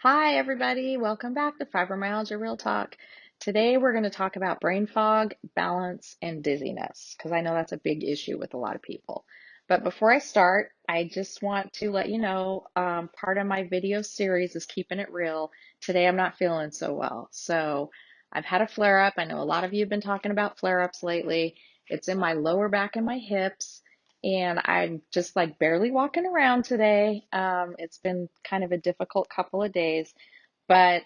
Hi, everybody. Welcome back to Fibromyalgia Real Talk. Today, we're going to talk about brain fog, balance, and dizziness, because I know that's a big issue with a lot of people. But before I start, I just want to let you know part of my video series is keeping it real. Today, I'm not feeling so well. So, I've had a flare up. I know a lot of you have been talking about flare ups lately. It's in my lower back and my hips. And I'm just like barely walking around today. It's been kind of a difficult couple of days, but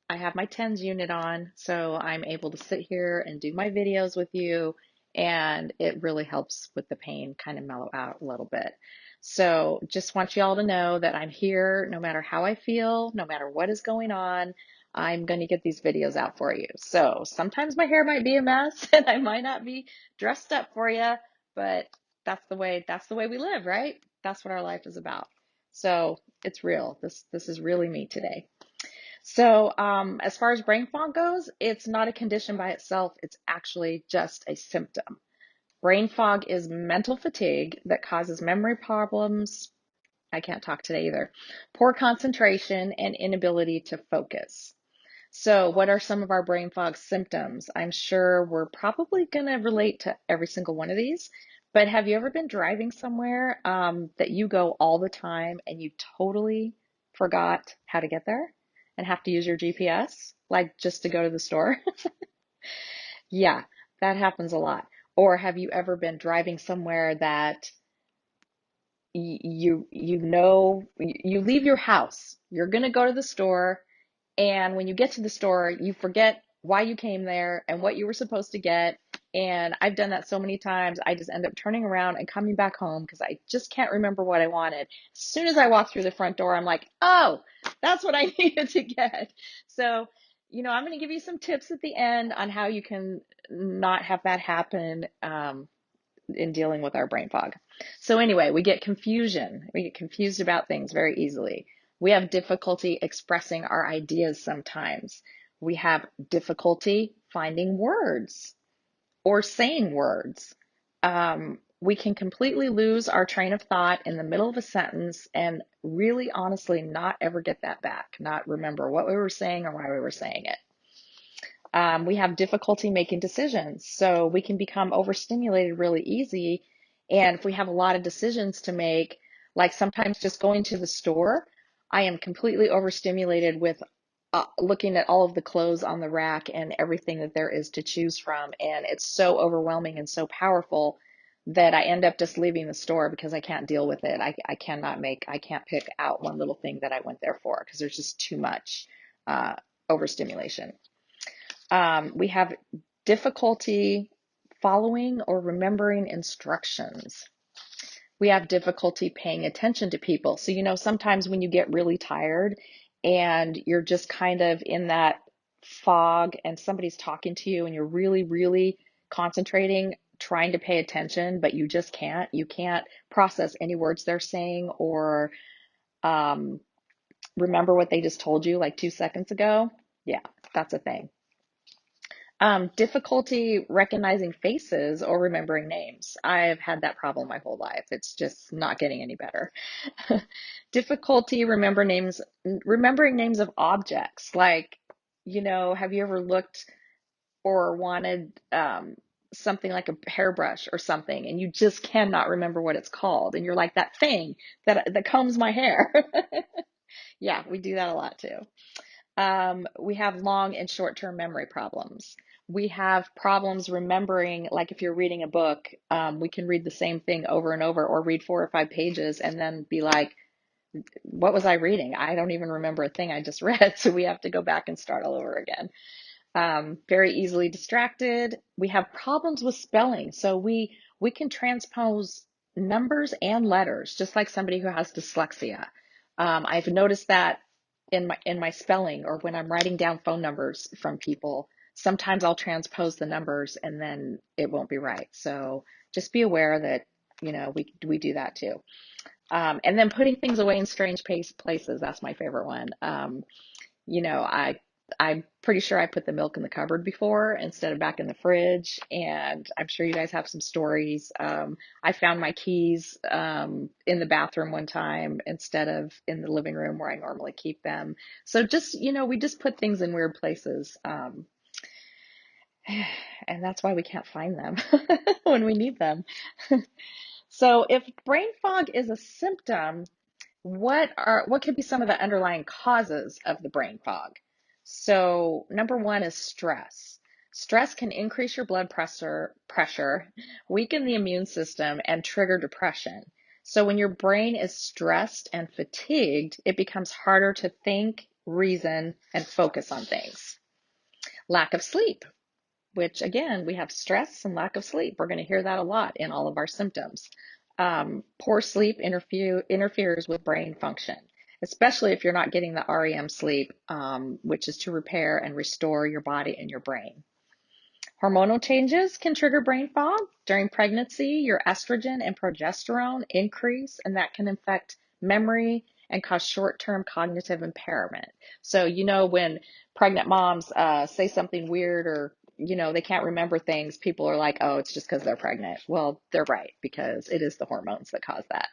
I have my TENS unit on, so I'm able to sit here and do my videos with you, and it really helps with the pain kind of mellow out a little bit. So just want you all to know that I'm here no matter how I feel, no matter what is going on. I'm going to get these videos out for you. So sometimes my hair might be a mess and I might not be dressed up for you, but that's the way we live, right? That's what our life is about. So it's real. This is really me today. So, as far as brain fog goes, it's not a condition by itself. It's actually just a symptom. Brain fog is mental fatigue that causes memory problems. I can't talk today either. Poor concentration and inability to focus. So, what are some of our brain fog symptoms? I'm sure we're probably going to relate to every single one of these. But have you ever been driving somewhere that you go all the time and you totally forgot how to get there and have to use your GPS, like just to go to the store? Yeah, that happens a lot. Or have you ever been driving somewhere that you leave your house, you're going to go to the store, and when you get to the store, you forget why you came there and what you were supposed to get. And I've done that so many times. I just end up turning around and coming back home because I just can't remember what I wanted. As soon as I walk through the front door, I'm like, oh, that's what I needed to get. So, I'm going to give you some tips at the end on how you can not have that happen in dealing with our brain fog. So anyway, we get confusion. We get confused about things very easily. We have difficulty expressing our ideas sometimes. We have difficulty finding words or saying words. We can completely lose our train of thought in the middle of a sentence and really honestly not ever get that back, not remember what we were saying or why we were saying it. We have difficulty making decisions. So we can become overstimulated really easy. And if we have a lot of decisions to make, like sometimes just going to the store, I am completely overstimulated with looking at all of the clothes on the rack and everything that there is to choose from. And it's so overwhelming and so powerful that I end up just leaving the store because I can't deal with it. I can't pick out one little thing that I went there for because there's just too much overstimulation. We have difficulty following or remembering instructions. We have difficulty paying attention to people. So, sometimes when you get really tired and you're just kind of in that fog and somebody's talking to you and you're really, really concentrating, trying to pay attention, but you just can't. You can't process any words they're saying or remember what they just told you like 2 seconds ago. Yeah, that's a thing. Difficulty recognizing faces or remembering names. I've had that problem my whole life. It's just not getting any better. Difficulty remembering names of objects. Like, have you ever looked or wanted something like a hairbrush or something, and you just cannot remember what it's called, and you're like that thing that combs my hair. Yeah, we do that a lot too. We have long and short-term memory problems. We have problems remembering, like if you're reading a book, we can read the same thing over and over or read 4 or 5 pages and then be like, what was I reading? I don't even remember a thing I just read. So we have to go back and start all over again. Very easily distracted. We have problems with spelling. So we can transpose numbers and letters, just like somebody who has dyslexia. I've noticed that in my spelling or when I'm writing down phone numbers from people, sometimes I'll transpose the numbers and then it won't be right. So just be aware that, we do that too. And then putting things away in strange places. That's my favorite one. I I'm pretty sure I put the milk in the cupboard before instead of back in the fridge. And I'm sure you guys have some stories. I found my keys in the bathroom one time instead of in the living room where I normally keep them. So just, we just put things in weird places. And that's why we can't find them when we need them. So if brain fog is a symptom, what could be some of the underlying causes of the brain fog? So number one is stress. Stress can increase your blood pressure, weaken the immune system, and trigger depression. So when your brain is stressed and fatigued, it becomes harder to think, reason, and focus on things. Lack of sleep, which again, we have stress and lack of sleep. We're going to hear that a lot in all of our symptoms. Poor sleep interferes with brain function, especially if you're not getting the REM sleep, which is to repair and restore your body and your brain. Hormonal changes can trigger brain fog. During pregnancy, your estrogen and progesterone increase, and that can affect memory and cause short-term cognitive impairment. So, when pregnant moms say something weird or, they can't remember things, people are like, oh, it's just because they're pregnant. Well, they're right, because it is the hormones that cause that.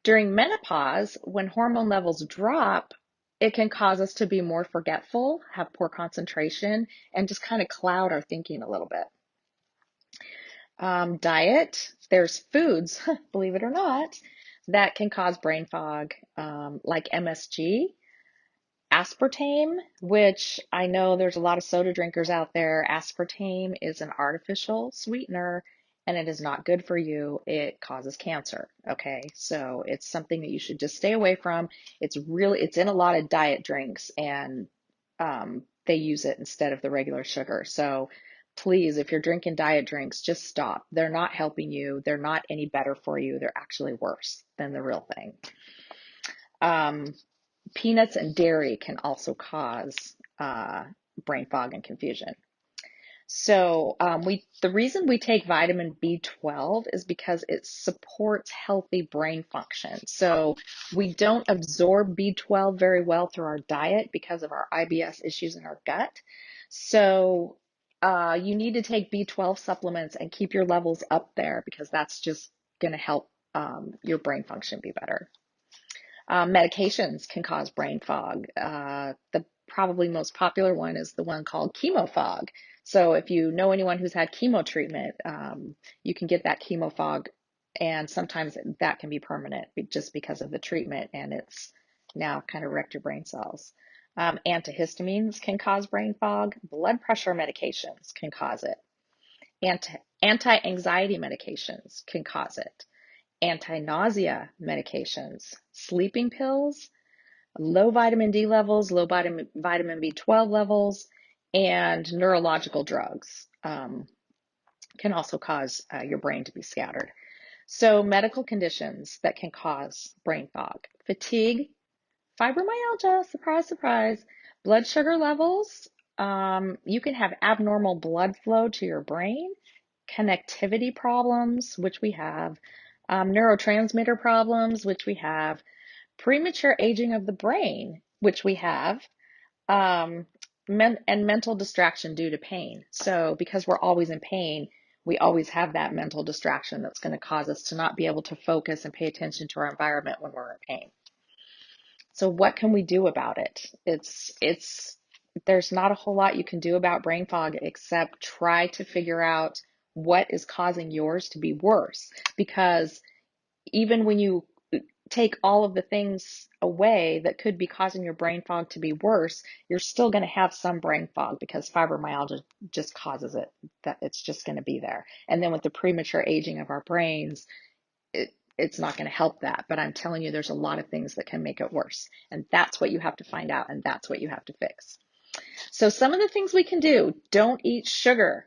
During menopause, when hormone levels drop, it can cause us to be more forgetful, have poor concentration, and just kind of cloud our thinking a little bit. Diet, there's foods, believe it or not, that can cause brain fog, like MSG, aspartame, which I know there's a lot of soda drinkers out there. Aspartame is an artificial sweetener and it is not good for you. It causes cancer. Okay. So it's something that you should just stay away from. It's in a lot of diet drinks and they use it instead of the regular sugar. So please, if you're drinking diet drinks, just stop. They're not helping you. They're not any better for you. They're actually worse than the real thing. Peanuts and dairy can also cause brain fog and confusion. So the reason we take vitamin B12 is because it supports healthy brain function. So we don't absorb B12 very well through our diet because of our IBS issues in our gut. So you need to take B12 supplements and keep your levels up there because that's just going to help your brain function be better. Medications can cause brain fog. The probably most popular one is the one called chemo fog. So if you know anyone who's had chemo treatment, you can get that chemo fog, and sometimes that can be permanent just because of the treatment, and it's now kind of wrecked your brain cells. Antihistamines can cause brain fog. Blood pressure medications can cause it. Anti-anxiety medications can cause it. Anti-nausea medications, sleeping pills, low vitamin D levels, low vitamin B12 levels, and neurological drugs can also cause your brain to be scattered. So medical conditions that can cause brain fog: fatigue, fibromyalgia, surprise, surprise, blood sugar levels. You can have abnormal blood flow to your brain, connectivity problems, which we have, neurotransmitter problems, which we have, premature aging of the brain, which we have, um, and mental distraction due to pain. So because we're always in pain, we always have that mental distraction that's going to cause us to not be able to focus and pay attention to our environment when we're in pain. So what can we do about it? There's not a whole lot you can do about brain fog except try to figure out what is causing yours to be worse. Because even when you take all of the things away that could be causing your brain fog to be worse, you're still going to have some brain fog because fibromyalgia just causes it. That it's just going to be there. And then with the premature aging of our brains, it's not going to help that. But I'm telling you, there's a lot of things that can make it worse. And that's what you have to find out, and that's what you have to fix. So some of the things we can do: don't eat sugar.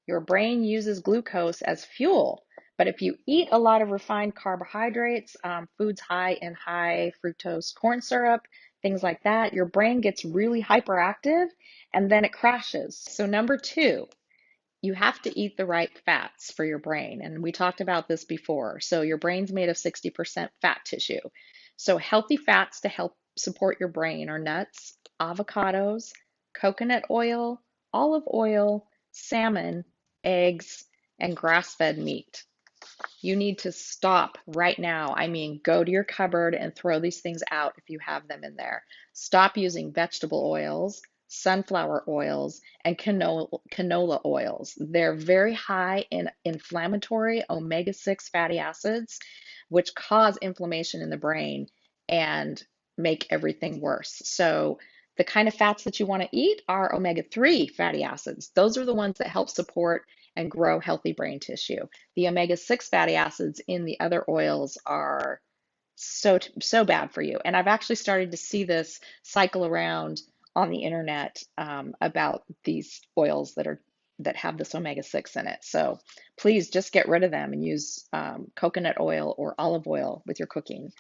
Your brain uses glucose as fuel. But if you eat a lot of refined carbohydrates, foods high in high fructose corn syrup, things like that, your brain gets really hyperactive and then it crashes. So number two, you have to eat the right fats for your brain. And we talked about this before. So your brain's made of 60% fat tissue. So healthy fats to help support your brain are nuts, avocados, coconut oil, olive oil, salmon, eggs, and grass-fed meat. You need to stop right now. I mean, go to your cupboard and throw these things out if you have them in there. Stop using vegetable oils, sunflower oils, and canola oils. They're very high in inflammatory omega-6 fatty acids, which cause inflammation in the brain and make everything worse. So, the kind of fats that you want to eat are omega-3 fatty acids. Those are the ones that help support and grow healthy brain tissue. The omega-6 fatty acids in the other oils are so bad for you. And I've actually started to see this cycle around on the internet about these oils that have this omega-6 in it. So please just get rid of them and use coconut oil or olive oil with your cooking.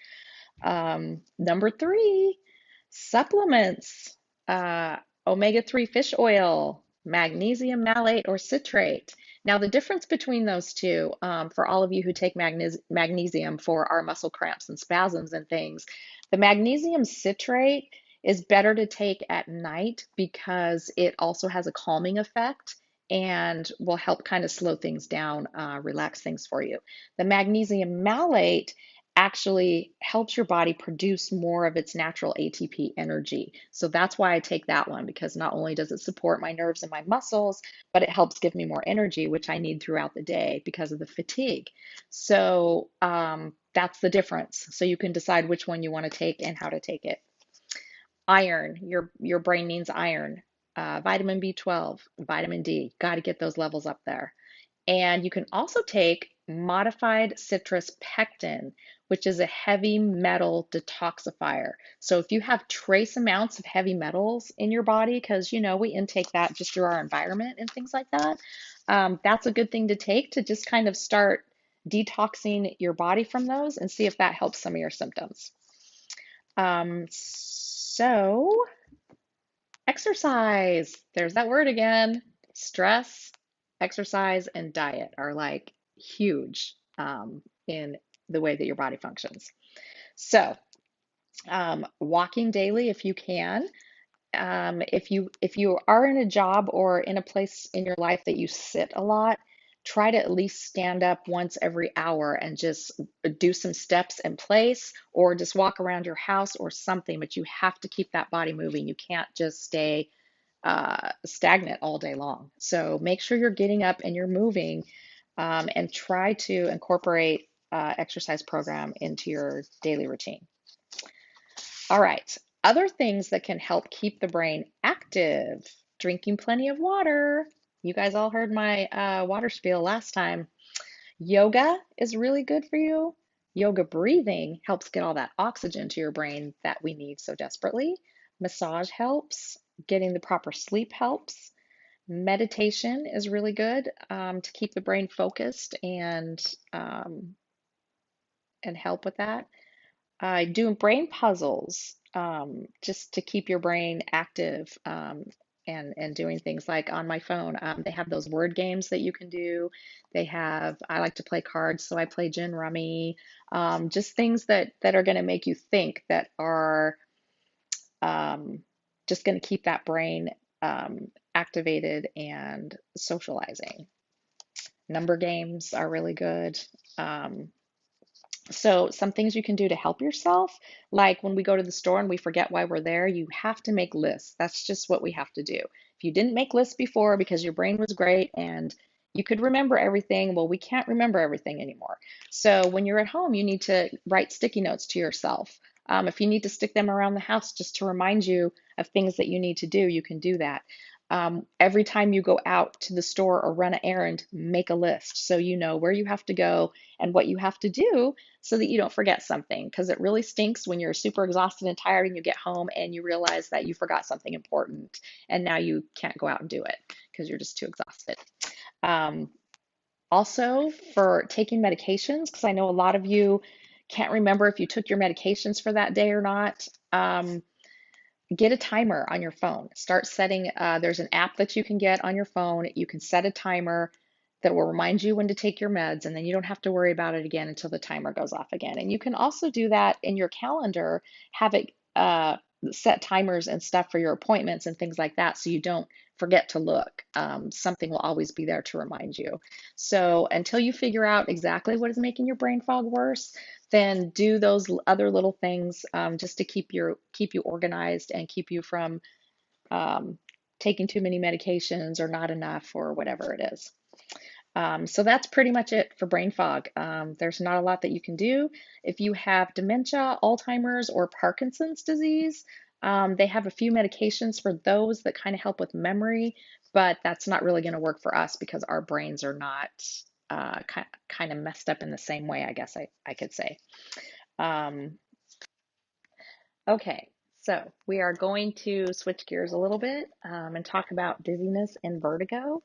Number three, supplements. Uh, Omega-3 fish oil, magnesium malate or citrate. Now, the difference between those two, for all of you who take magnesium for our muscle cramps and spasms and things, the magnesium citrate is better to take at night because it also has a calming effect and will help kind of slow things down, relax things for you. The magnesium malate actually helps your body produce more of its natural ATP energy. So that's why I take that one, because not only does it support my nerves and my muscles, but it helps give me more energy, which I need throughout the day because of the fatigue. So that's the difference. So you can decide which one you want to take and how to take it. Iron, your brain needs iron. Vitamin B12, vitamin D, got to get those levels up there. And you can also take modified citrus pectin, which is a heavy metal detoxifier. So if you have trace amounts of heavy metals in your body, because we intake that just through our environment and things like that, that's a good thing to take to just kind of start detoxing your body from those and see if that helps some of your symptoms. So exercise, there's that word again. Stress, exercise, and diet are like huge in the way that your body functions. So, walking daily if you can. If you are in a job or in a place in your life that you sit a lot, try to at least stand up once every hour and just do some steps in place or just walk around your house or something, but you have to keep that body moving. You can't just stay stagnant all day long. So make sure you're getting up and you're moving, and try to incorporate exercise program into your daily routine. All right, other things that can help keep the brain active: drinking plenty of water. You guys all heard my water spiel last time. Yoga is really good for you. Yoga breathing helps get all that oxygen to your brain that we need so desperately. Massage helps. Getting the proper sleep helps. Meditation is really good to keep the brain focused and help with that. Doing brain puzzles just to keep your brain active, and doing things like on my phone. They have those word games that you can do. I like to play cards, so I play gin rummy. Just things that are going to make you think, that are um, just going to keep that brain activated and socializing. Number games are really good. Um, so some things you can do to help yourself, like when we go to the store and we forget why we're there, you have to make lists. That's just what we have to do. If you didn't make lists before because your brain was great and you could remember everything, well, we can't remember everything anymore. So when you're at home, you need to write sticky notes to yourself. If you need to stick them around the house just to remind you of things that you need to do, you can do that. Every time you go out to the store or run an errand, make a list so you know where you have to go and what you have to do so that you don't forget something, because it really stinks when you're super exhausted and tired and you get home and you realize that you forgot something important and now you can't go out and do it because you're just too exhausted. Um, Also, for taking medications, because I know a lot of you can't remember if you took your medications for that day or not. Get a timer on your phone. Start setting, there's an app that you can get on your phone. You can set a timer that will remind you when to take your meds, and then you don't have to worry about it again until the timer goes off again. And you can also do that in your calendar, have it set timers and stuff for your appointments and things like that so you don't forget to look. Something will always be there to remind you. So until you figure out exactly what is making your brain fog worse, then do those other little things just to keep you organized and keep you from um, taking too many medications or not enough or whatever it is. So that's pretty much it for brain fog. There's not a lot that you can do. If you have dementia, Alzheimer's, or Parkinson's disease, they have a few medications for those that kind of help with memory, but that's not really going to work for us because our brains are not kind of messed up in the same way, I guess I could say. Um, okay, so we are going to switch gears a little bit and talk about dizziness and vertigo.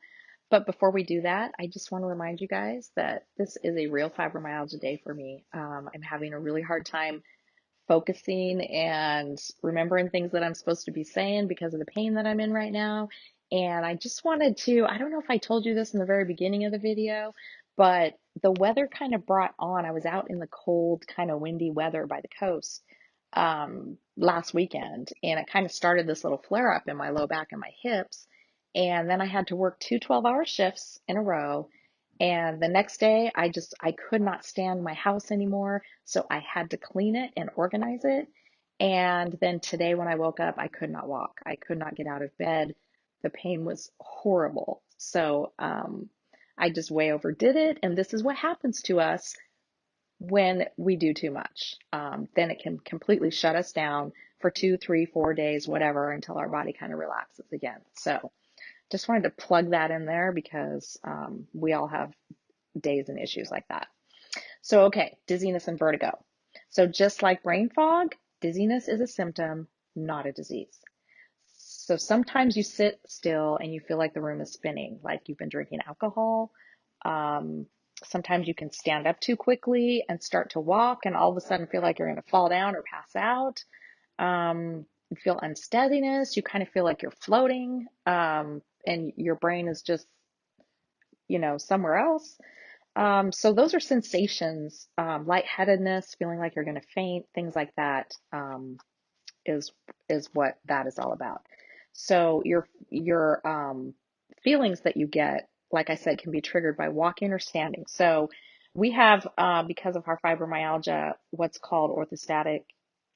But before we do that, I just want to remind you guys that this is a real fibromyalgia day for me. I'm having a really hard time focusing and remembering things that I'm supposed to be saying because of the pain that I'm in right now. And I just wanted to, I don't know if I told you this in the very beginning of the video, but the weather kind of brought on, I was out in the cold, kind of windy weather by the coast last weekend, and it kind of started this little flare up in my low back and my hips. And then I had to work two 12-hour shifts in a row. And the next day, I could not stand my house anymore. So I had to clean it and organize it. And then today, when I woke up, I could not walk. I could not get out of bed. The pain was horrible. So I just way overdid it. And this is what happens to us when we do too much. Then it can completely shut us down for 2, 3, 4 days, whatever, until our body kind of relaxes again. So just wanted to plug that in there because we all have days and issues like that. So, okay, dizziness and vertigo. So just like brain fog, dizziness is a symptom, not a disease. So sometimes you sit still and you feel like the room is spinning, like you've been drinking alcohol. Um, Sometimes you can stand up too quickly and start to walk and all of a sudden feel like you're going to fall down or pass out. You feel unsteadiness. You kind of feel like you're floating, and your brain is just, somewhere else. So those are sensations, lightheadedness, feeling like you're going to faint, things like that. Is what that is all about. So your feelings that you get, like I said, can be triggered by walking or standing. So we have, because of our fibromyalgia, what's called orthostatic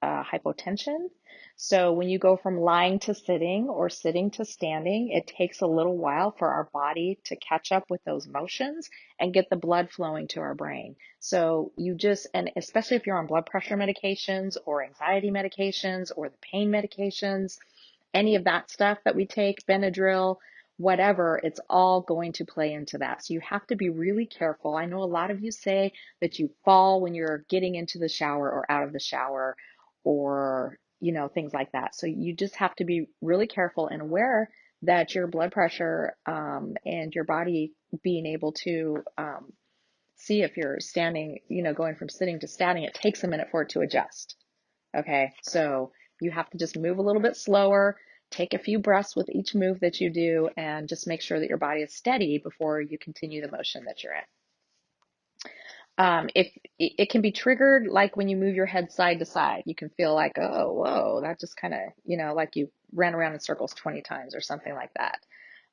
hypotension. So when you go from lying to sitting or sitting to standing, it takes a little while for our body to catch up with those motions and get the blood flowing to our brain. So and especially if you're on blood pressure medications or anxiety medications or the pain medications, any of that stuff that we take, Benadryl, whatever, it's all going to play into that. So you have to be really careful. I know a lot of you say that you fall when you're getting into the shower or out of the shower or, things like that. So you just have to be really careful and aware that your blood pressure and your body being able to see if you're standing, going from sitting to standing, it takes a minute for it to adjust. Okay, so you have to just move a little bit slower, take a few breaths with each move that you do, and just make sure that your body is steady before you continue the motion that you're in. If it can be triggered, like when you move your head side to side, you can feel like, oh, whoa, that just kind of, like you ran around in circles 20 times or something like that.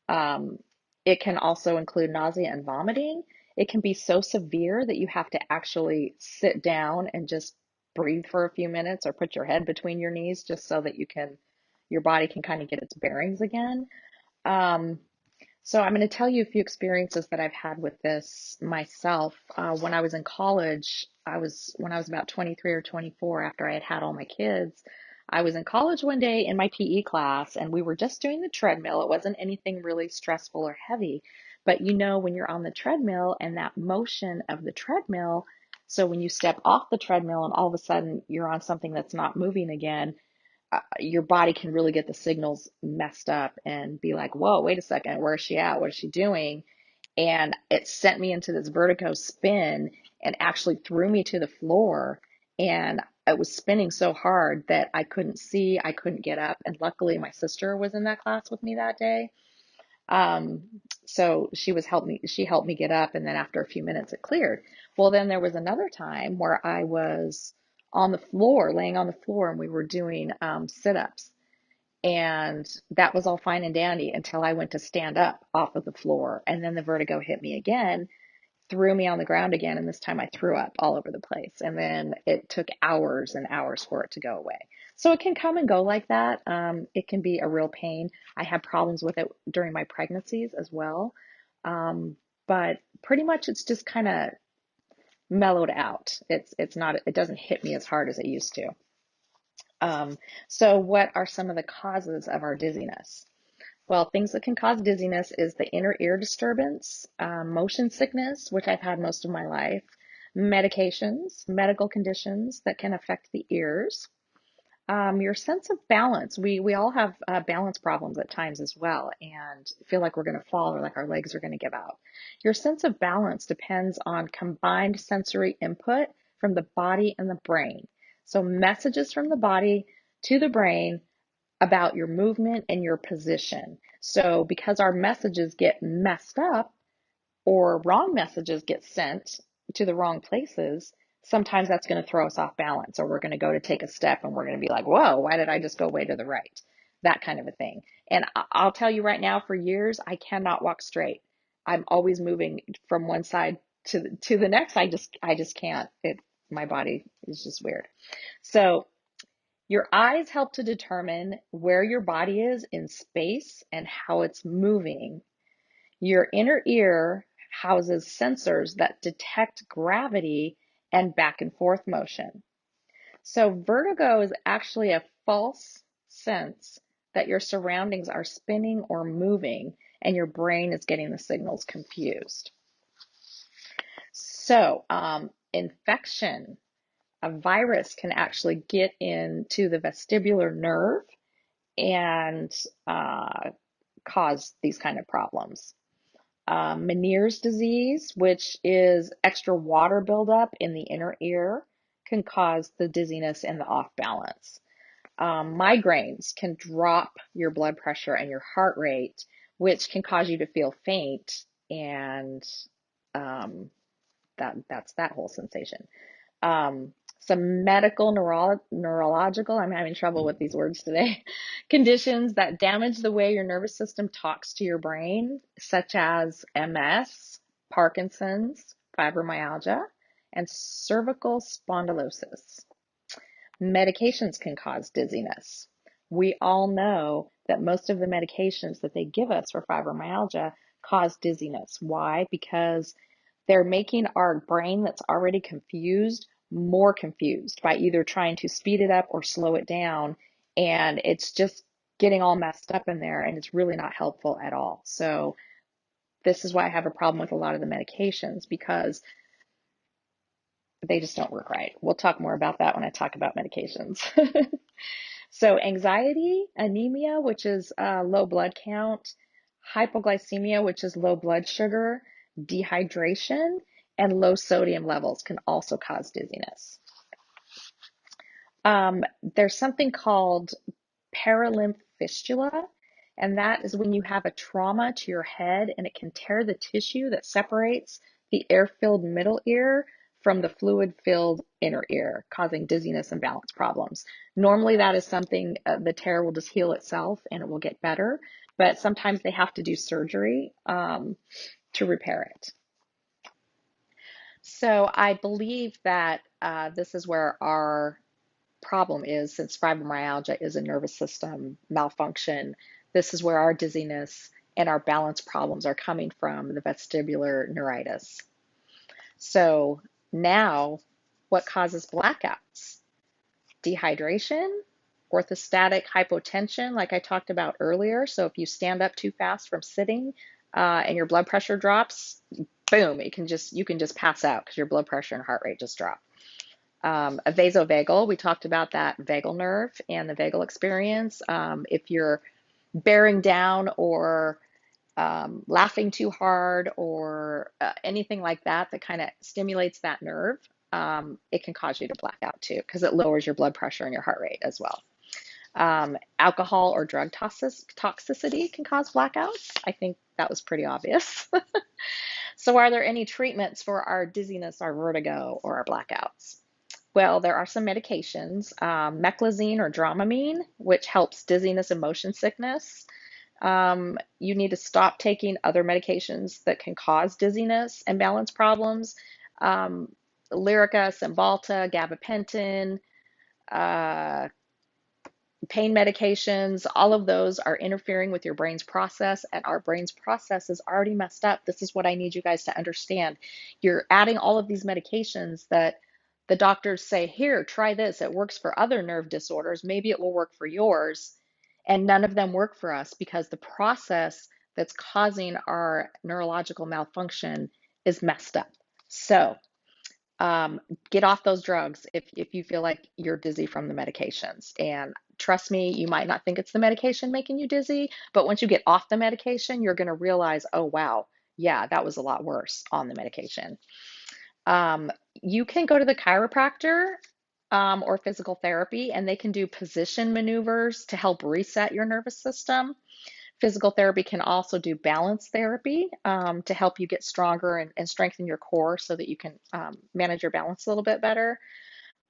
Um, it can also include nausea and vomiting. It can be so severe that you have to actually sit down and just breathe for a few minutes or put your head between your knees just so that your body can kind of get its bearings again. Um, so I'm going to tell you a few experiences that I've had with this myself. When I was in college, when I was about 23 or 24 after I had had all my kids, I was in college one day in my PE class and we were just doing the treadmill. It wasn't anything really stressful or heavy, but when you're on the treadmill and that motion of the treadmill, so when you step off the treadmill and all of a sudden you're on something that's not moving again, your body can really get the signals messed up and be like, whoa, wait a second, where is she at? What is she doing? And it sent me into this vertigo spin and actually threw me to the floor. And it was spinning so hard that I couldn't see, I couldn't get up. And luckily, my sister was in that class with me that day. Um, so she helped me get up. And then after a few minutes, it cleared. Well, then there was another time where I was on the floor, laying on the floor, and we were doing sit-ups. And that was all fine and dandy until I went to stand up off of the floor. And then the vertigo hit me again, threw me on the ground again, and this time I threw up all over the place. And then it took hours and hours for it to go away. So it can come and go like that. It can be a real pain. I had problems with it during my pregnancies as well. But pretty much it's just kind of mellowed out. It's not, it doesn't hit me as hard as it used to. So what are some of the causes of our dizziness? Well, things that can cause dizziness is the inner ear disturbance, motion sickness, which I've had most of my life, medications, medical conditions that can affect the ears, your sense of balance. We all have balance problems at times as well, and feel like we're going to fall or like our legs are going to give out. Your sense of balance depends on combined sensory input from the body and the brain. So messages from the body to the brain about your movement and your position. So because our messages get messed up, or wrong messages get sent to the wrong places, sometimes that's going to throw us off balance, or we're going to go to take a step and we're going to be like, whoa, why did I just go way to the right? That kind of a thing. And I'll tell you right now, for years, I cannot walk straight. I'm always moving from one side to the next. I just can't. My body is just weird. So your eyes help to determine where your body is in space and how it's moving. Your inner ear houses sensors that detect gravity and back and forth motion. So vertigo is actually a false sense that your surroundings are spinning or moving, and your brain is getting the signals confused. So infection, a virus can actually get into the vestibular nerve and cause these kind of problems. Meniere's disease, which is extra water buildup in the inner ear, can cause the dizziness and the off balance. Migraines can drop your blood pressure and your heart rate, which can cause you to feel faint, and that's that whole sensation. Some medical neurological, I'm having trouble with these words today, conditions that damage the way your nervous system talks to your brain, such as MS, Parkinson's, fibromyalgia, and cervical spondylosis. Medications can cause dizziness. We all know that most of the medications that they give us for fibromyalgia cause dizziness. Why? Because they're making our brain that's already confused more confused by either trying to speed it up or slow it down. And it's just getting all messed up in there, and it's really not helpful at all. So this is why I have a problem with a lot of the medications, because they just don't work right. We'll talk more about that when I talk about medications. So anxiety, anemia, which is low blood count, hypoglycemia, which is low blood sugar, dehydration, and low sodium levels can also cause dizziness. There's something called paralymph fistula, and that is when you have a trauma to your head and it can tear the tissue that separates the air-filled middle ear from the fluid-filled inner ear, causing dizziness and balance problems. Normally that is something, the tear will just heal itself and it will get better, but sometimes they have to do surgery to repair it. So I believe that this is where our problem is, since fibromyalgia is a nervous system malfunction. This is where our dizziness and our balance problems are coming from, the vestibular neuritis. So now, what causes blackouts? Dehydration, orthostatic hypotension, like I talked about earlier. So if you stand up too fast from sitting and your blood pressure drops, boom, you can just pass out because your blood pressure and heart rate just drop. A vasovagal, we talked about that vagal nerve and the vagal experience. If you're bearing down or laughing too hard or anything like that that kind of stimulates that nerve, it can cause you to black out too, because it lowers your blood pressure and your heart rate as well. Alcohol or drug toxicity can cause blackouts. I think that was pretty obvious. So are there any treatments for our dizziness, our vertigo, or our blackouts? Well, there are some medications, meclizine or Dramamine, which helps dizziness and motion sickness. You need to stop taking other medications that can cause dizziness and balance problems. Um, Lyrica, Cymbalta, gabapentin, uh, pain medications, all of those are interfering with your brain's process, and our brain's process is already messed up. This is what I need you guys to understand. You're adding all of these medications that the doctors say, here, try this. It works for other nerve disorders. Maybe it will work for yours. And none of them work for us because the process that's causing our neurological malfunction is messed up. So, um, get off those drugs if you feel like you're dizzy from the medications. And trust me, you might not think it's the medication making you dizzy, but once you get off the medication, you're going to realize, oh, wow, yeah, that was a lot worse on the medication. Um, you can go to the chiropractor or physical therapy, and they can do position maneuvers to help reset your nervous system. Physical therapy can also do balance therapy to help you get stronger and strengthen your core so that you can manage your balance a little bit better.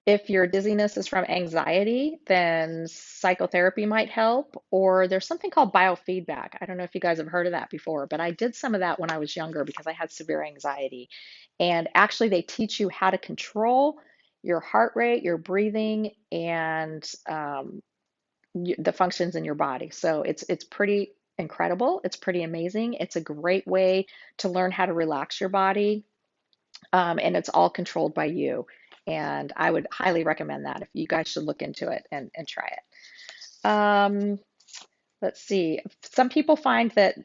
If your dizziness is from anxiety, then psychotherapy might help, or there's something called biofeedback. I don't know if you guys have heard of that before, but I did some of that when I was younger because I had severe anxiety. And actually, they teach you how to control your heart rate, your breathing, and the functions in your body. So it's pretty incredible. It's pretty amazing. It's a great way to learn how to relax your body, and it's all controlled by you. And I would highly recommend that. If you guys should look into it and try it. Let's see. Some people find that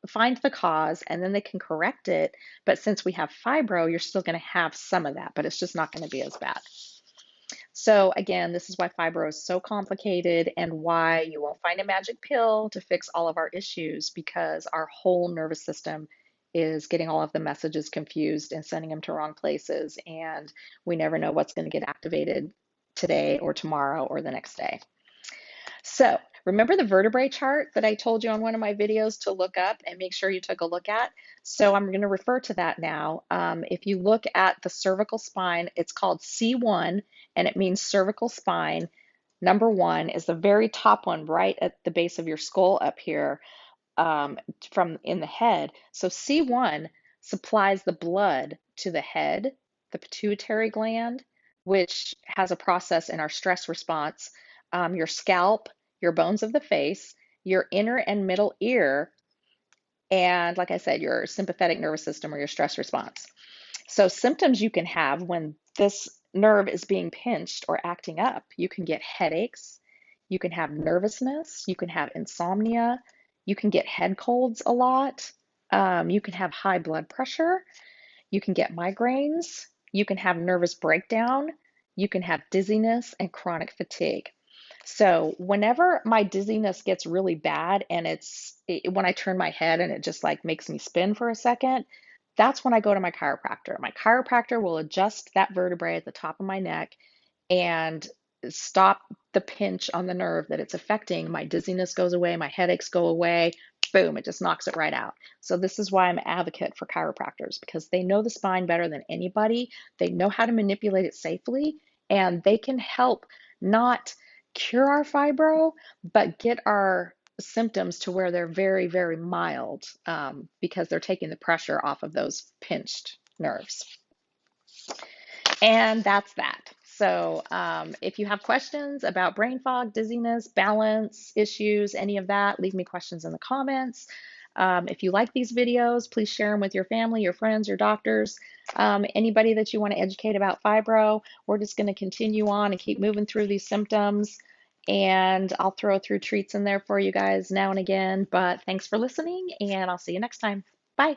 find the cause and then they can correct it. But since we have fibro, you're still going to have some of that, but it's just not going to be as bad. So again, this is why fibro is so complicated and why you won't find a magic pill to fix all of our issues, because our whole nervous system is getting all of the messages confused and sending them to wrong places. And we never know what's going to get activated today or tomorrow or the next day. So remember the vertebrae chart that I told you on one of my videos to look up and make sure you took a look at? So I'm going to refer to that now. If you look at the cervical spine, it's called C1 and it means cervical spine. Number one is the very top one right at the base of your skull up here, from in the head. So C1 supplies the blood to the head, the pituitary gland, which has a process in our stress response, your scalp, your bones of the face, your inner and middle ear, and like I said, your sympathetic nervous system or your stress response. So symptoms you can have when this nerve is being pinched or acting up, you can get headaches, you can have nervousness, you can have insomnia, you can get head colds a lot, you can have high blood pressure, you can get migraines, you can have nervous breakdown, you can have dizziness and chronic fatigue. So whenever my dizziness gets really bad and when I turn my head and it just like makes me spin for a second, that's when I go to my chiropractor. My chiropractor will adjust that vertebrae at the top of my neck and stop the pinch on the nerve that it's affecting. My dizziness goes away, my headaches go away, boom, it just knocks it right out. So this is why I'm an advocate for chiropractors, because they know the spine better than anybody. They know how to manipulate it safely, and they can help not cure our fibro, but get our symptoms to where they're very, very mild, because they're taking the pressure off of those pinched nerves. And that's that. So if you have questions about brain fog, dizziness, balance issues, any of that, leave me questions in the comments. If you like these videos, please share them with your family, your friends, your doctors, anybody that you want to educate about fibro. We're just going to continue on and keep moving through these symptoms. And I'll throw through treats in there for you guys now and again. But thanks for listening, and I'll see you next time. Bye.